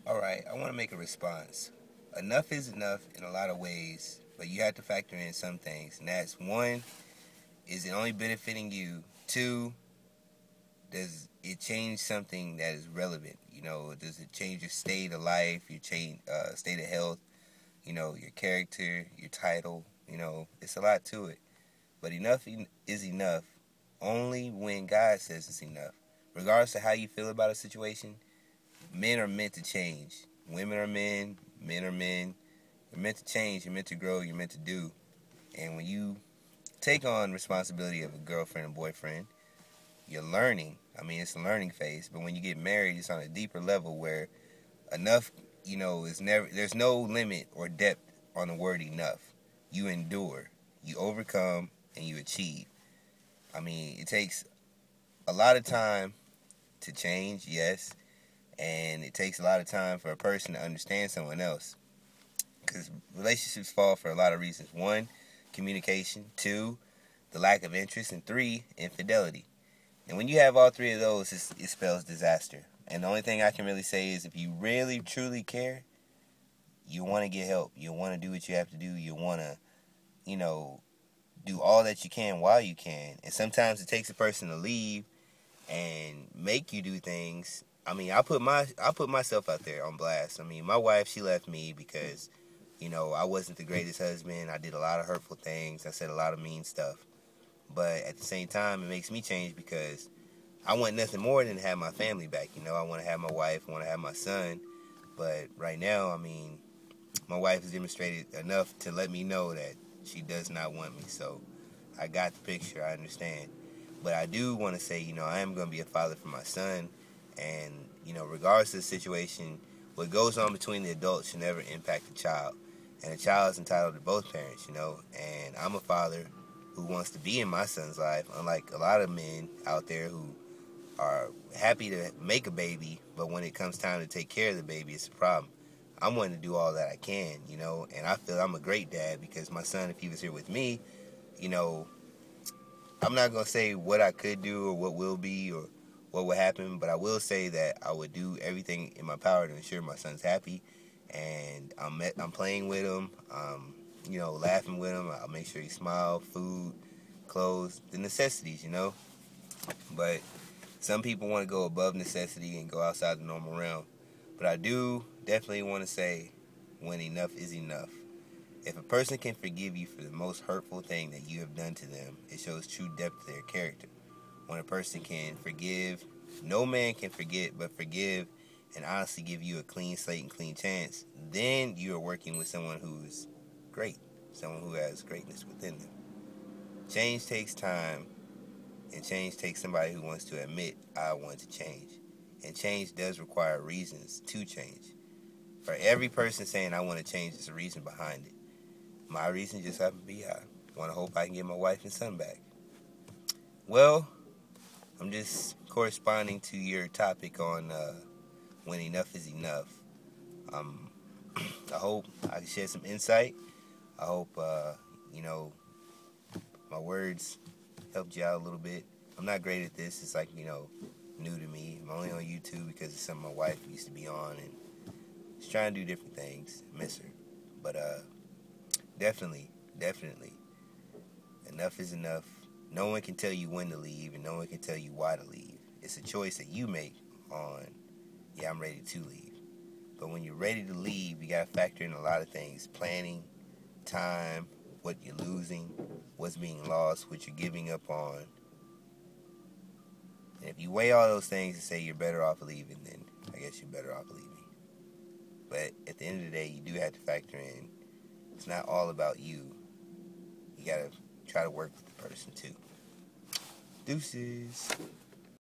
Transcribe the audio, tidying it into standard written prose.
Alright, I want to make a response. Enough is enough in a lot of ways, but you have to factor in some things. And that's one, is it only benefiting you? Two, does it change something that is relevant? Does it change your state of life, your state of health, your character, your title? It's a lot to it. But enough is enough only when God says it's enough. Regardless of how you feel about a situation, men are meant to change. Women are men are men. You're meant to change, you're meant to grow, you're meant to do. And when you take on responsibility of a girlfriend and boyfriend, you're learning. I mean, it's a learning phase. But when you get married, it's on a deeper level where enough, is never, there's no limit or depth on the word enough. You endure, you overcome, and you achieve. I mean, it takes a lot of time to change, yes, and it takes a lot of time for a person to understand someone else. Because relationships fall for a lot of reasons. One, communication. Two, the lack of interest. And three, infidelity. And when you have all three of those, it spells disaster. And the only thing I can really say is if you really, truly care, you want to get help. You want to do what you have to do. You want to, do all that you can while you can. And sometimes it takes a person to leave and make you do things. I mean, I put myself out there on blast. I mean, my wife, she left me because, I wasn't the greatest husband. I did a lot of hurtful things. I said a lot of mean stuff. But at the same time, it makes me change because I want nothing more than to have my family back. I want to have my wife. I want to have my son. But right now, I mean, my wife has demonstrated enough to let me know that she does not want me. So I got the picture. I understand. But I do want to say, I am going to be a father for my son. And, regardless of the situation, what goes on between the adults should never impact the child. And the child is entitled to both parents, And I'm a father who wants to be in my son's life, unlike a lot of men out there who are happy to make a baby, but when it comes time to take care of the baby, it's a problem. I'm wanting to do all that I can, and I feel I'm a great dad because my son, if he was here with me, I'm not going to say what I could do or what will be or what will happen, but I will say that I would do everything in my power to ensure my son's happy, and I'm playing with him, laughing with him. I'll make sure he smiles, food, clothes, the necessities, But some people want to go above necessity and go outside the normal realm. But I do definitely want to say when enough is enough. If a person can forgive you for the most hurtful thing that you have done to them, it shows true depth to their character. When a person can forgive, no man can forget, but forgive and honestly give you a clean slate and clean chance, then you are working with someone who's great, someone who has greatness within them. Change takes time, and change takes somebody who wants to admit, I want to change. And change does require reasons to change. For every person saying, I want to change, there's a reason behind it. My reason just happened to be I want to hope I can get my wife and son back. Well, I'm just corresponding to your topic on when enough is enough. I hope I can share some insight. I hope, my words helped you out a little bit. I'm not great at this. It's like, new to me. I'm only on YouTube because it's something my wife used to be on and she's trying to do different things. Miss her. But definitely, enough is enough. No one can tell you when to leave and no one can tell you why to leave. It's a choice that you make on, yeah, I'm ready to leave. But when you're ready to leave, you got to factor in a lot of things. Planning, time, what you're losing, what's being lost, what you're giving up on. And if you weigh all those things and say you're better off leaving, then I guess you're better off leaving. But at the end of the day, you do have to factor in, it's not all about you. You got to try to work with the person too. Deuces.